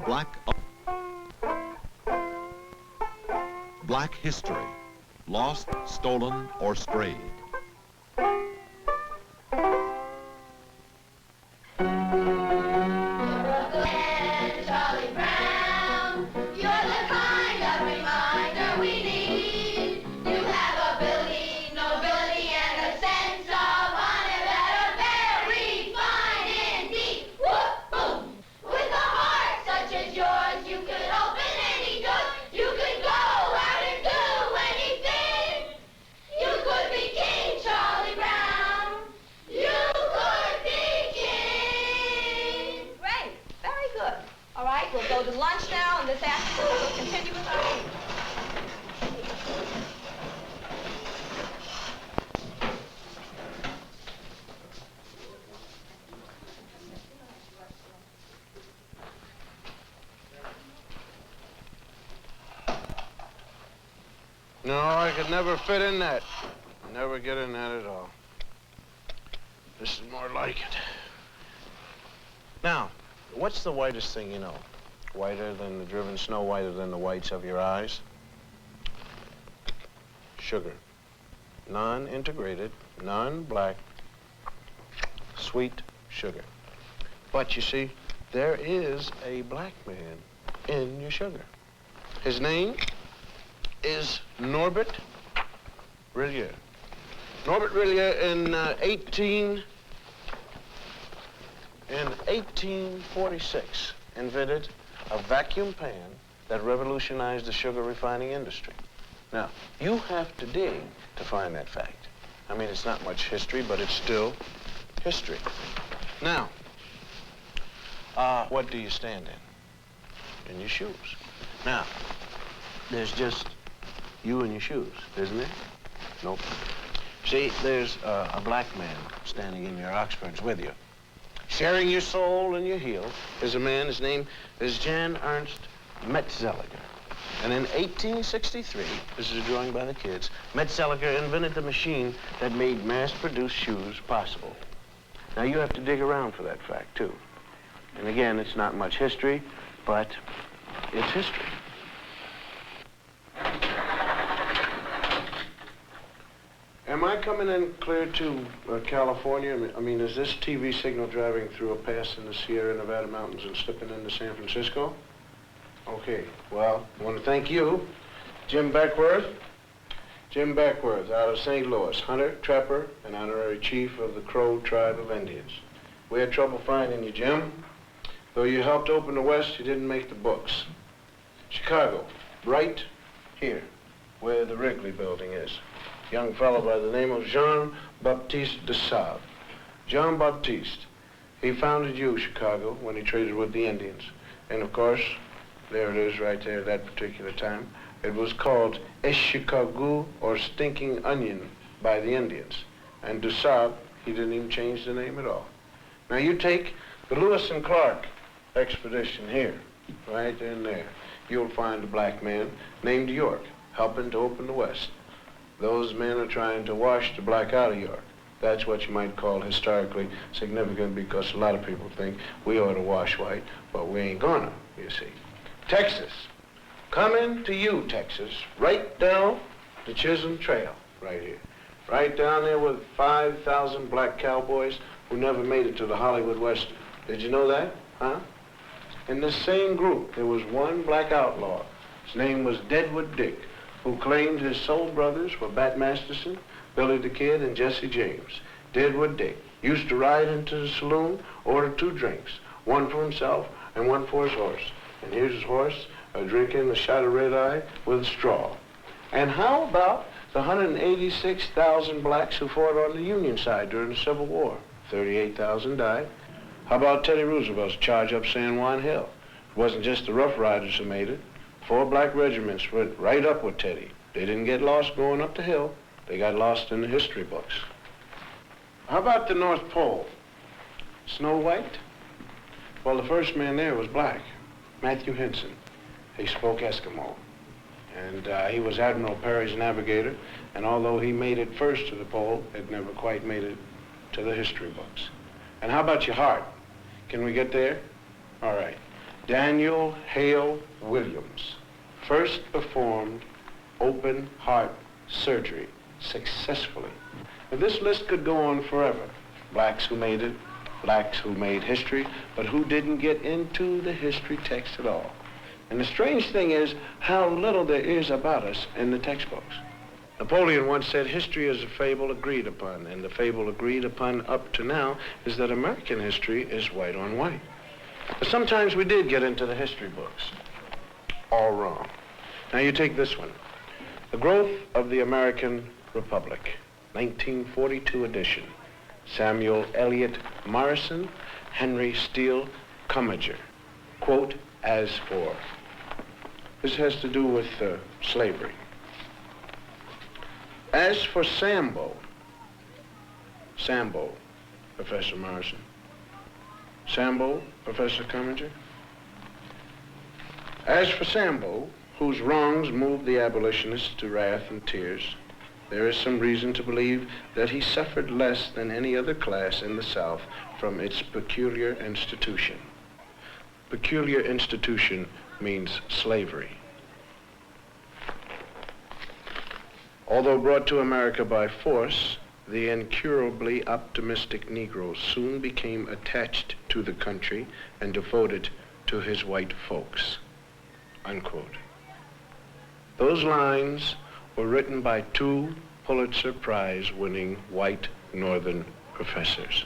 Black history, lost, stolen, or strayed. We'll go to lunch now, and this afternoon we'll continue with our meeting. No, I could never fit in that. Never get in that at all. This is more like it. Now, what's the whitest thing you know? Whiter than the driven snow, whiter than the whites of your eyes? Sugar. Non-integrated, non-black, sweet sugar. But you see, there is a black man in your sugar. His name is Norbert Rillier. Norbert Rillier in 1846 invented a vacuum pan that revolutionized the sugar refining industry. Now, you have to dig to find that fact. I mean, it's not much history, but it's still history. Now, what do you stand in? In your shoes. Now, there's just you and your shoes, isn't there? Nope. See, there's a black man standing in your Oxfords with you. Sharing your soul and your heel is a man, his name is Jan Ernst Metzelger. And in 1863, this is a drawing by the kids, Metzelger invented the machine that made mass-produced shoes possible. Now, you have to dig around for that fact, too. And again, it's not much history, but it's history. Am I coming in clear to California? I mean, is this TV signal driving through a pass in the Sierra Nevada mountains and slipping into San Francisco? Okay, well, I want to thank you, Jim Beckworth. Jim Beckworth out of St. Louis, hunter, trapper, and honorary chief of the Crow tribe of Indians. We had trouble finding you, Jim. Though you helped open the West, you didn't make the books. Chicago, right here, where the Wrigley building is. Young fellow by the name of Jean-Baptiste de Sable. Jean-Baptiste, he founded Chicago, when he traded with the Indians. And of course, there it is right there at that particular time. It was called Chicago, or Stinking Onion, by the Indians. And de Sable, he didn't even change the name at all. Now you take the Lewis and Clark expedition here, right in there. You'll find a black man named York, helping to open the West. Those men are trying to wash the black out of York. That's what you might call historically significant, because a lot of people think we ought to wash white, but we ain't gonna, you see. Texas. Coming to you, Texas, right down the Chisholm Trail, right here. Right down there with 5,000 black cowboys who never made it to the Hollywood Western. Did you know that, huh? In this same group, there was one black outlaw. His name was Deadwood Dick, who claimed his soul brothers were Bat Masterson, Billy the Kid, and Jesse James. Deadwood Dick used to ride into the saloon, order 2 drinks, one for himself and one for his horse. And here's his horse drinking a shot of red-eye with a straw. And how about the 186,000 blacks who fought on the Union side during the Civil War? 38,000 died. How about Teddy Roosevelt's charge up San Juan Hill? It wasn't just the Rough Riders who made it. 4 black regiments went right up with Teddy. They didn't get lost going up the hill. They got lost in the history books. How about the North Pole? Snow White? Well, the first man there was black, Matthew Henson. He spoke Eskimo. And he was Admiral Perry's navigator. And although he made it first to the pole, it never quite made it to the history books. And how about your heart? Can we get there? All right. Daniel Hale Williams first performed open heart surgery successfully. Now, this list could go on forever. Blacks who made it, blacks who made history, but who didn't get into the history text at all. And the strange thing is how little there is about us in the textbooks. Napoleon once said history is a fable agreed upon, and the fable agreed upon up to now is that American history is white on white. But sometimes we did get into the history books. All wrong. Now you take this one. The Growth of the American Republic, 1942 edition. Samuel Eliot Morrison, Henry Steele Commager. Quote, as for. This has to do with slavery. As for Sambo, Professor Morrison. Sambo, Professor Commager. As for Sambo, whose wrongs moved the abolitionists to wrath and tears, there is some reason to believe that he suffered less than any other class in the South from its peculiar institution. Peculiar institution means slavery. Although brought to America by force, the incurably optimistic Negro soon became attached to the country and devoted to his white folks. Unquote. Those lines were written by two Pulitzer Prize-winning white Northern professors.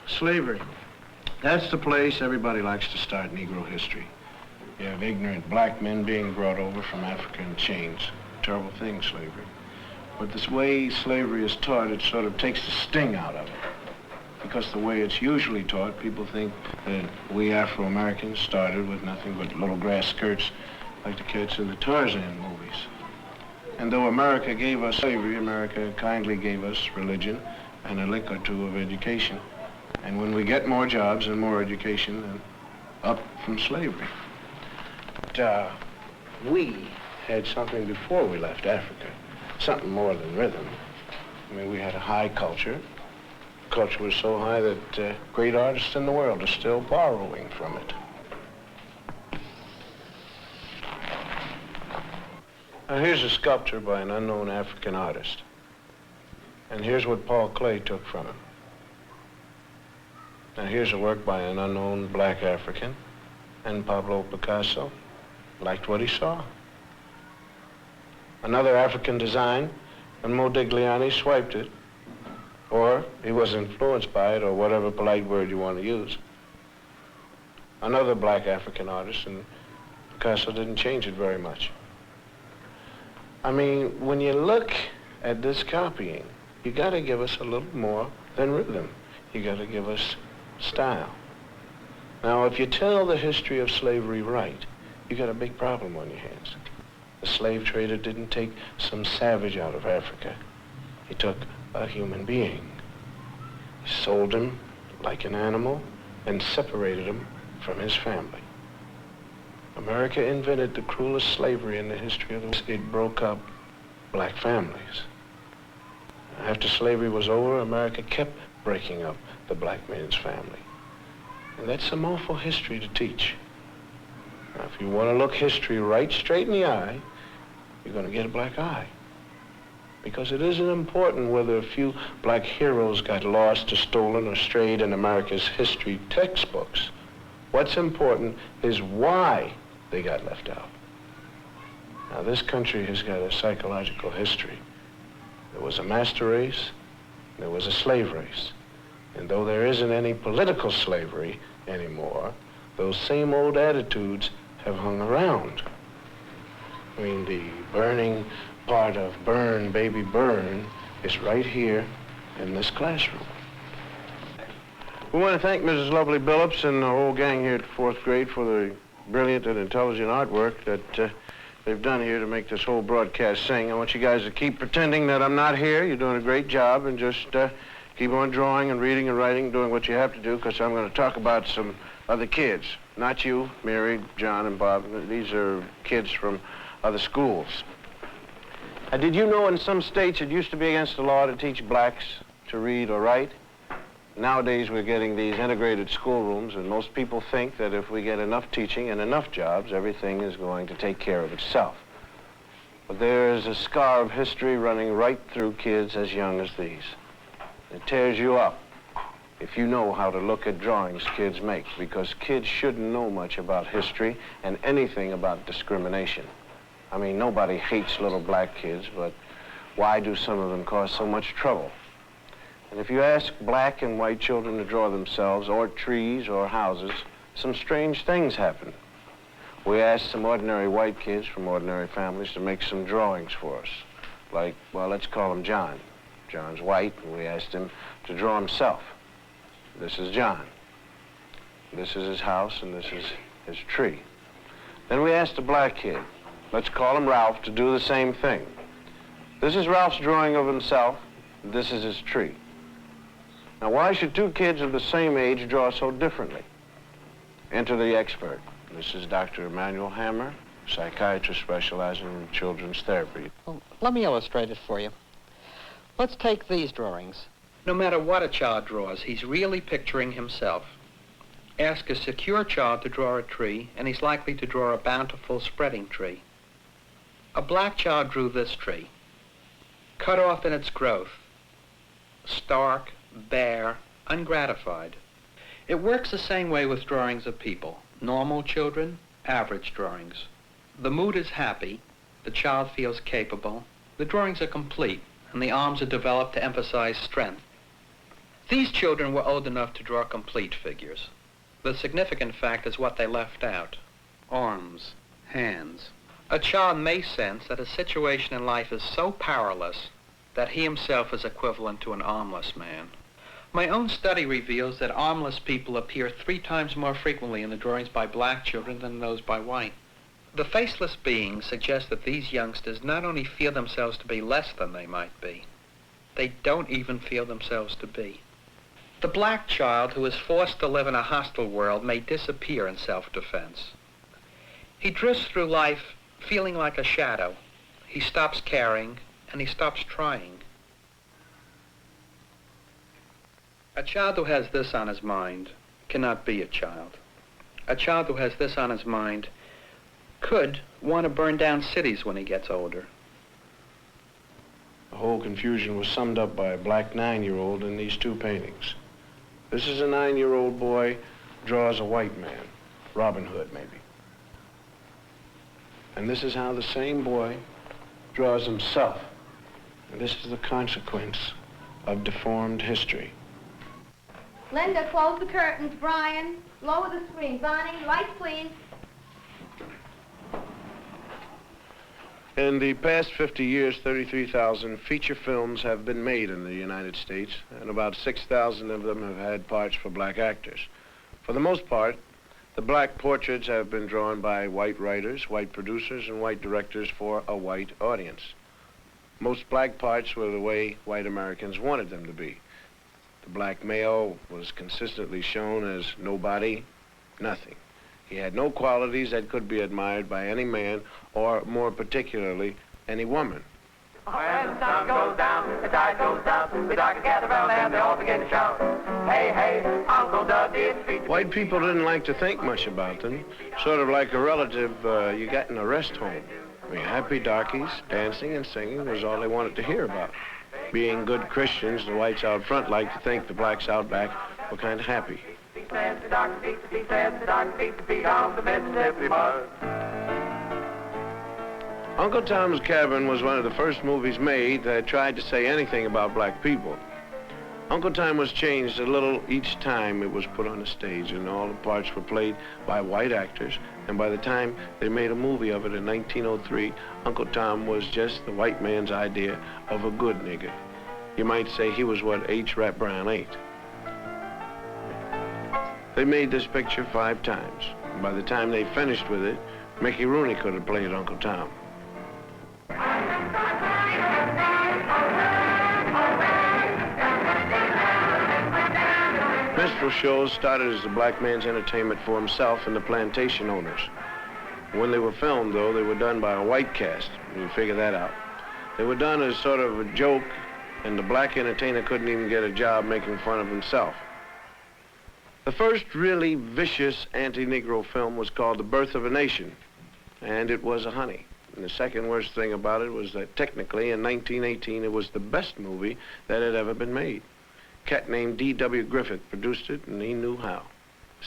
Slavery. That's the place everybody likes to start Negro history. You have ignorant black men being brought over from Africa in chains. Terrible thing, slavery. But this way slavery is taught, it sort of takes the sting out of it. Because the way it's usually taught, people think that we Afro-Americans started with nothing but little grass skirts like the kids in the Tarzan movies. And though America gave us slavery, America kindly gave us religion and a lick or two of education. And when we get more jobs and more education, then up from slavery. But we had something before we left Africa, something more than rhythm. I mean, we had a high culture. Culture was so high that great artists in the world are still borrowing from it. Now here's a sculpture by an unknown African artist. And here's what Paul Klee took from him. Now here's a work by an unknown black African, and Pablo Picasso liked what he saw. Another African design, and Modigliani swiped it, or he was influenced by it, or whatever polite word you want to use. Another black African artist, and Picasso didn't change it very much. I mean, when you look at this copying, you gotta give us a little more than rhythm. You gotta give us style. Now, if you tell the history of slavery right, you got a big problem on your hands. The slave trader didn't take some savage out of Africa. He took a human being. He sold him like an animal and separated him from his family. America invented the cruelest slavery in the history of the world. It broke up black families. After slavery was over, America kept breaking up the black man's family. And that's some awful history to teach. Now, if you want to look history right straight in the eye, you're going to get a black eye. Because it isn't important whether a few black heroes got lost or stolen or strayed in America's history textbooks. What's important is why they got left out. Now, this country has got a psychological history. There was a master race, there was a slave race. And though there isn't any political slavery anymore, those same old attitudes have hung around. I mean, the burning part of Burn, Baby Burn is right here in this classroom. We want to thank Mrs. Lovely Billups and the whole gang here at the 4th grade for the brilliant and intelligent artwork that they've done here to make this whole broadcast sing. I want you guys to keep pretending that I'm not here. You're doing a great job, and just keep on drawing and reading and writing, doing what you have to do, because I'm going to talk about some other kids. Not you, Mary, John, and Bob. These are kids from other schools. Did you know in some states it used to be against the law to teach blacks to read or write? Nowadays we're getting these integrated schoolrooms, and most people think that if we get enough teaching and enough jobs, everything is going to take care of itself. But there is a scar of history running right through kids as young as these. It tears you up if you know how to look at drawings kids make, because kids shouldn't know much about history and anything about discrimination. I mean, nobody hates little black kids, but why do some of them cause so much trouble? And if you ask black and white children to draw themselves, or trees, or houses, some strange things happen. We asked some ordinary white kids from ordinary families to make some drawings for us. Like, well, let's call him John. John's white, and we asked him to draw himself. This is John. This is his house, and this is his tree. Then we asked a black kid, let's call him Ralph, to do the same thing. This is Ralph's drawing of himself. This is his tree. Now, why should two kids of the same age draw so differently? Enter the expert. This is Dr. Emmanuel Hammer, psychiatrist specializing in children's therapy. Well, let me illustrate it for you. Let's take these drawings. No matter what a child draws, he's really picturing himself. Ask a secure child to draw a tree, and he's likely to draw a bountiful, spreading tree. A black child drew this tree, cut off in its growth, stark, bare, ungratified. It works the same way with drawings of people. Normal children, average drawings. The mood is happy, the child feels capable, the drawings are complete, and the arms are developed to emphasize strength. These children were old enough to draw complete figures. The significant fact is what they left out: arms, hands. A child may sense that a situation in life is so powerless that he himself is equivalent to an armless man. My own study reveals that armless people appear 3 times more frequently in the drawings by black children than those by white. The faceless beings suggest that these youngsters not only feel themselves to be less than they might be, they don't even feel themselves to be. The black child who is forced to live in a hostile world may disappear in self-defense. He drifts through life feeling like a shadow. He stops caring, and he stops trying. A child who has this on his mind cannot be a child. A child who has this on his mind could want to burn down cities when he gets older. The whole confusion was summed up by a black 9-year-old in these 2 paintings. This is a 9-year-old boy draws a white man, Robin Hood maybe. And this is how the same boy draws himself. And this is the consequence of deformed history. Linda, close the curtains. Brian, lower the screen. Bonnie, lights, please. In the past 50 years, 33,000 feature films have been made in the United States, and about 6,000 of them have had parts for black actors. For the most part, the black portraits have been drawn by white writers, white producers, and white directors for a white audience. Most black parts were the way white Americans wanted them to be. The black male was consistently shown as nobody, nothing. He had no qualities that could be admired by any man, or more particularly, any woman. When the sun goes down, the tide goes down, the dark gather round and they all begin to shout, hey, hey, Uncle Dudley, it's feet. White people didn't like to think much about them, sort of like a relative you got in a rest home. I mean, happy darkies, dancing and singing was all they wanted to hear about. Being good Christians, the whites out front liked to think the blacks out back were kind of happy. Uncle Tom's Cabin was one of the first movies made that tried to say anything about black people. Uncle Tom was changed a little each time it was put on the stage, and all the parts were played by white actors, and by the time they made a movie of it in 1903, Uncle Tom was just the white man's idea of a good nigger. You might say he was what H. Rap Brown ain't. They made this picture 5 times, and by the time they finished with it, Mickey Rooney could have played Uncle Tom. Minstrel shows started as the black man's entertainment for himself and the plantation owners. When they were filmed, though, they were done by a white cast. You figure that out. They were done as sort of a joke, and the black entertainer couldn't even get a job making fun of himself. The first really vicious anti-Negro film was called The Birth of a Nation, and it was a honey. And the second worst thing about it was that technically in 1918 it was the best movie that had ever been made. A cat named D.W. Griffith produced it, and he knew how.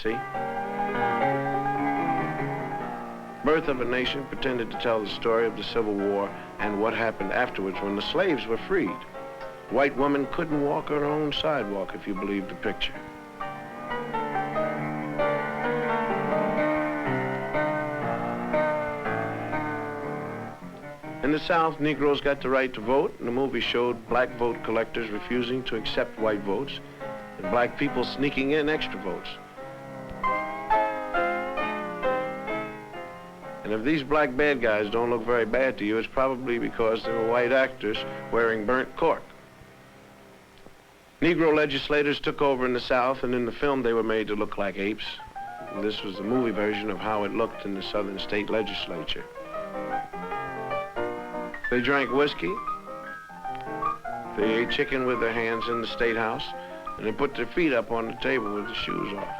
See? Birth of a Nation pretended to tell the story of the Civil War and what happened afterwards when the slaves were freed. White women couldn't walk on their own sidewalk, if you believe the picture. In the South, Negroes got the right to vote, and the movie showed black vote collectors refusing to accept white votes, and black people sneaking in extra votes. And if these black bad guys don't look very bad to you, it's probably because they were white actors wearing burnt cork. Negro legislators took over in the South, and in the film they were made to look like apes. And this was the movie version of how it looked in the Southern state legislature. They drank whiskey, they ate chicken with their hands in the State House, and they put their feet up on the table with the shoes off.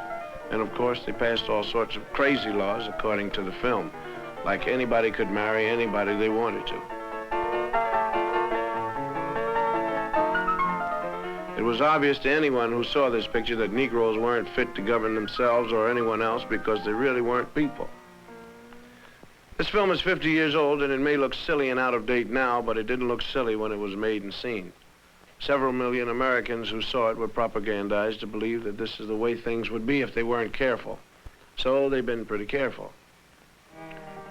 And of course, they passed all sorts of crazy laws according to the film, like anybody could marry anybody they wanted to. It was obvious to anyone who saw this picture that Negroes weren't fit to govern themselves or anyone else because they really weren't people. This film is 50 years old, and it may look silly and out of date now, but it didn't look silly when it was made and seen. Several million Americans who saw it were propagandized to believe that this is the way things would be if they weren't careful. So they've been pretty careful.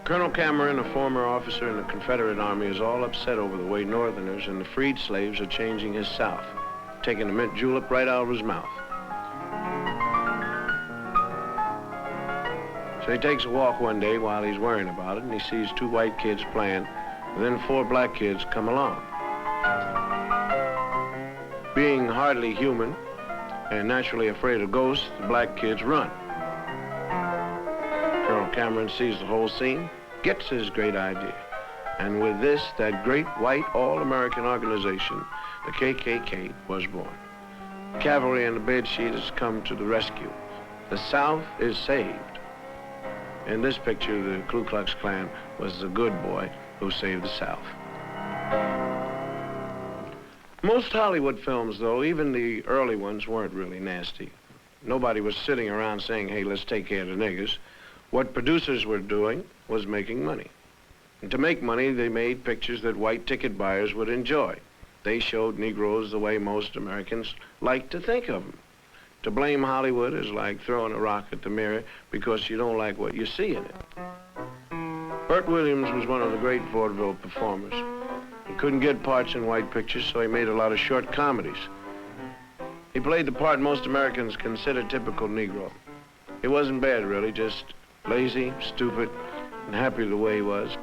Colonel Cameron, a former officer in the Confederate Army, is all upset over the way Northerners and the freed slaves are changing his South, taking the mint julep right out of his mouth. So he takes a walk one day while he's worrying about it, and he sees two white kids playing, and then four black kids come along. Being hardly human and naturally afraid of ghosts, the black kids run. Colonel Cameron sees the whole scene, gets his great idea, and with this, that great white all-American organization, the KKK, was born. The cavalry and the bedsheet has come to the rescue. The South is saved. In this picture, the Ku Klux Klan was the good boy who saved the South. Most Hollywood films, though, even the early ones, weren't really nasty. Nobody was sitting around saying, hey, let's take care of the niggers. What producers were doing was making money. And to make money, they made pictures that white ticket buyers would enjoy. They showed Negroes the way most Americans like to think of them. To blame Hollywood is like throwing a rock at the mirror because you don't like what you see in it. Burt Williams was one of the great vaudeville performers. He couldn't get parts in white pictures, so he made a lot of short comedies. He played the part most Americans consider typical Negro. He wasn't bad, really, just lazy, stupid, and happy the way he was.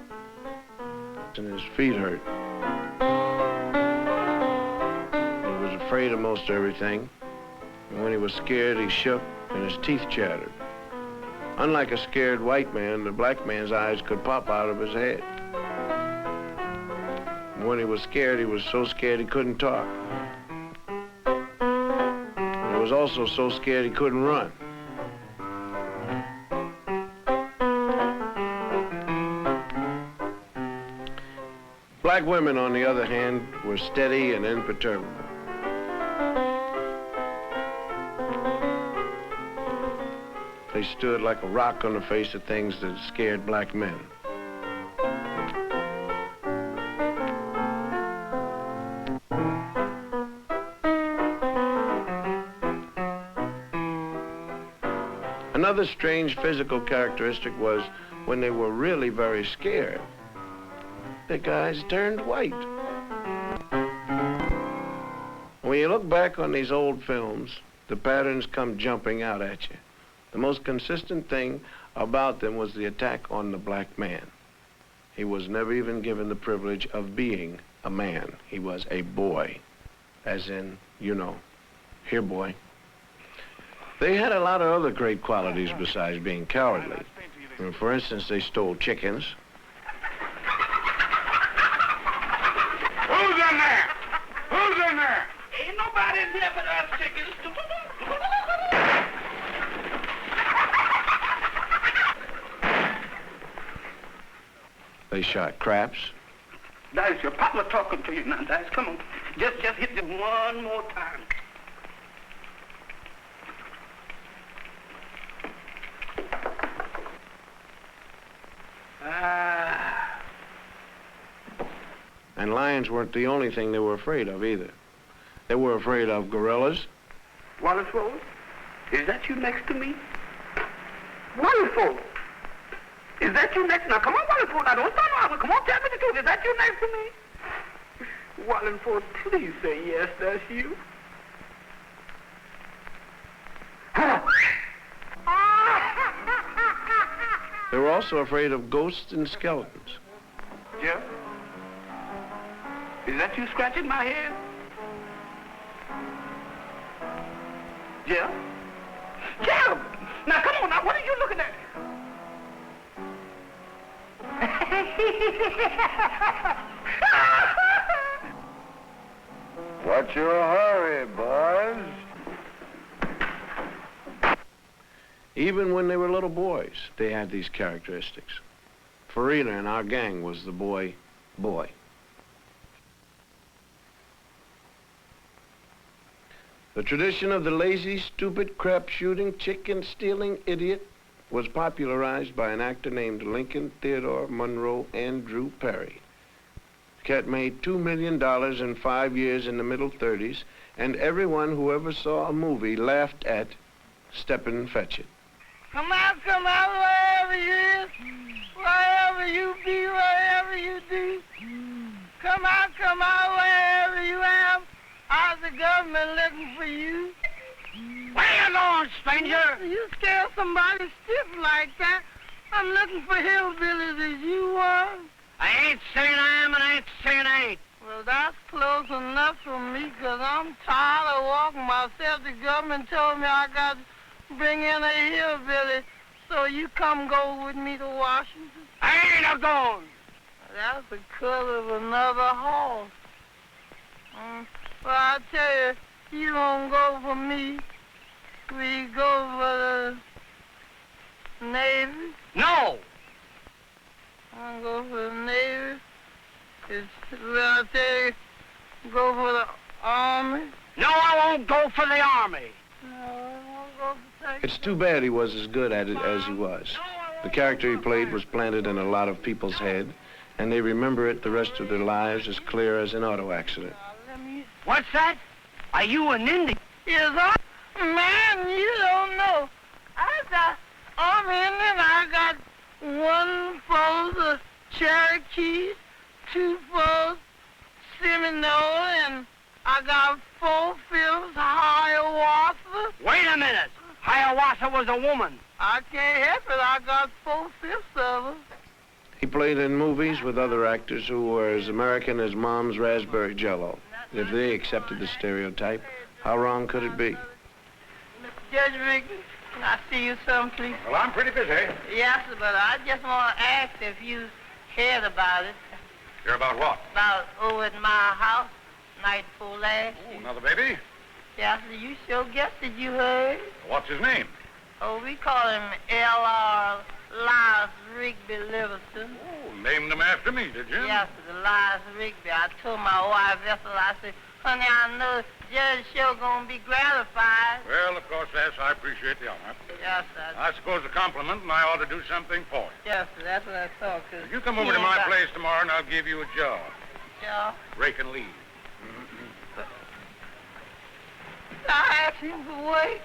And his feet hurt. He was afraid of most everything. And when he was scared, he shook and his teeth chattered. Unlike a scared white man, the black man's eyes could pop out of his head. And when he was scared, he was so scared he couldn't talk. And he was also so scared he couldn't run. Black women, on the other hand, were steady and imperturbable. They stood like a rock on the face of things that scared black men. Another strange physical characteristic was when they were really very scared, the guys turned white. When you look back on these old films, the patterns come jumping out at you. The most consistent thing about them was the attack on the black man. He was never even given the privilege of being a man. He was a boy, as in, you know, here, boy. They had a lot of other great qualities besides being cowardly. For instance, they stole chickens. They shot craps. Dice, your partner talking to you now, Dice. Come on. Just hit them one more time. And lions weren't the only thing they were afraid of either. They were afraid of gorillas. Wallace Rose, is that you next to me? Wonderful. Is that you next? Now, come on, Wallingford. Now, don't start laughing. Come on, tell me the truth. Is that you next to me? Wallingford, please say yes, that's you. They were also afraid of ghosts and skeletons. Jeff? Is that you scratching my head? Jeff? Jeff! Now, come on, now, what are you looking at? What's your hurry, boys? Even when they were little boys, they had these characteristics. Farida in our gang was the boy. The tradition of the lazy, stupid, crap-shooting, chicken-stealing idiot was popularized by an actor named Lincoln Theodore Monroe Andrew Perry. The cat made $2 million in 5 years in the middle 30s, and everyone who ever saw a movie laughed at Steppin' Fetchit. Come out, wherever you is, wherever you be, wherever you do. Come out, wherever you am. How's the government looking for you? Where you going, stranger? You scare somebody stiff like that. I'm looking for hillbillies as you are. I ain't saying I am and I ain't saying I ain't. Well, that's close enough for me, 'cause I'm tired of walking myself. The government told me I got to bring in a hillbilly, so you come go with me to Washington. I ain't a-going. That's the color of another horse. Well, I tell you, you don't go for me. We go for the Navy. No. I go for the Navy. Well, I tell you, go for the Army. No, I won't go for the Army. No, I won't go for Texas. It's too bad he was as good at it as he was. The character he played was planted in a lot of people's head, and they remember it the rest of their lives as clear as an auto accident. What's that? Are you an Indian? Yes, man, you don't know. I got Army Indian. I got 1 for the Cherokee, 2 for Seminole, and I got 4/5 Hiawatha. Wait a minute. Hiawatha was a woman. I can't help it. I got 4/5 of her. He played in movies with other actors who were as American as Mom's raspberry jello. If they accepted the stereotype, how wrong could it be? Judge Ricky, can I see you some, please? Well, I'm pretty busy. Yes, but I just want to ask if you heard about it. Hear about what? About over at my house, night before last. Oh, another baby? Yes, you sure guessed it, you heard. What's his name? Oh, we call him L.R. Elias Rigby Livingston. Oh, named him after me, did you? Yes, Elias Rigby. I told my wife yesterday, I said, honey, I know Judge sure gonna be gratified. Well, of course, yes, I appreciate the honor. Yes, sir. I suppose a compliment, and I ought to do something for you. Yes, sir, that's what I thought. You come over to my place tomorrow, and I'll give you a job. Yeah. Raking leaves. I asked him to wait.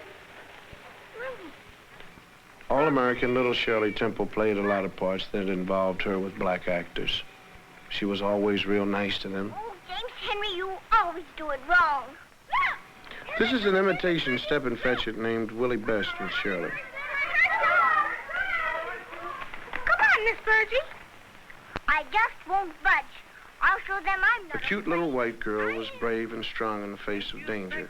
All-American little Shirley Temple played a lot of parts that involved her with black actors. She was always real nice to them. Oh, James Henry, you always do it wrong. This is an imitation Steppin' Fetchit named Willie Best with Shirley. Come on, Miss Virgie. I just won't budge. I'll show them I'm not The cute little white girl was brave and strong in the face of danger.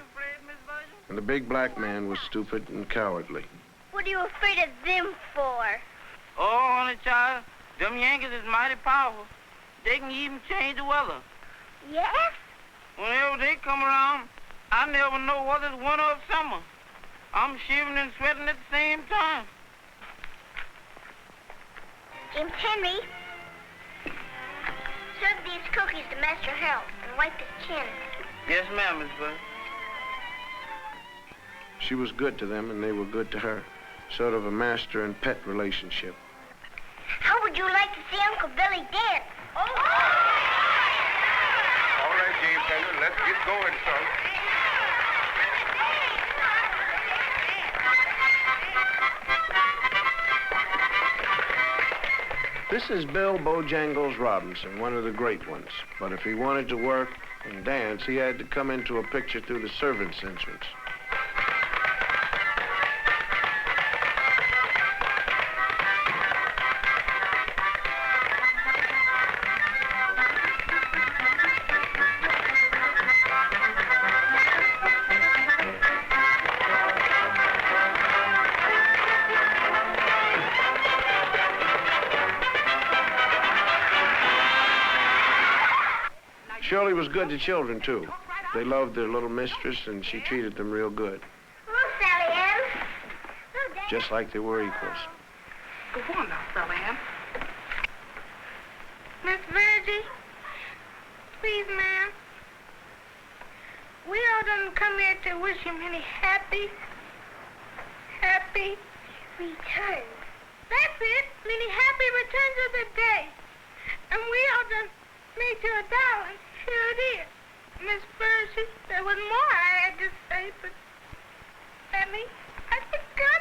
And the big black man was stupid and cowardly. What are you afraid of them for? Oh, honey, child, them Yankees is mighty powerful. They can even change the weather. Yes? Whenever they come around, I never know whether it's winter or summer. I'm shivering and sweating at the same time. James Henry, Serve these cookies to Master Harold and wipe his chin. Yes, ma'am, Miss Bud. She was good to them, and they were good to her. Sort of a master and pet relationship. How would you like to see Uncle Billy dance? All right, James Fender, let's get going, son. This is Bill Bojangles Robinson, one of the great ones. But if he wanted to work and dance, he had to come into a picture through the servants' entrance. Shirley was good to children, too. They loved their little mistress, and she treated them real good. Hello, Sally Ann. Just like they were equals. Go on now, Sally Ann. Miss Virgie, please, ma'am. We all done come here to wish him many happy Return. That's it, many happy returns of the day. And we all done made you $1. Here it is. Miss Virgie, there was more I had to say, but I forgot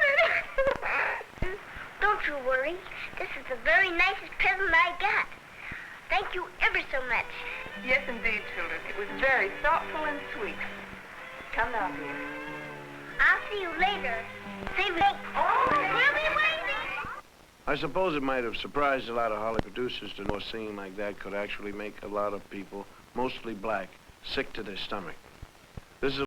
it. Don't you worry. This is the very nicest present I got. Thank you ever so much. Yes, indeed, children. It was very thoughtful and sweet. Come now, dear. I'll see you later. Say late. Oh, we'll be waiting. I suppose it might have surprised a lot of Hollywood producers to know a scene like that could actually make a lot of people, mostly black, sick to their stomach. This is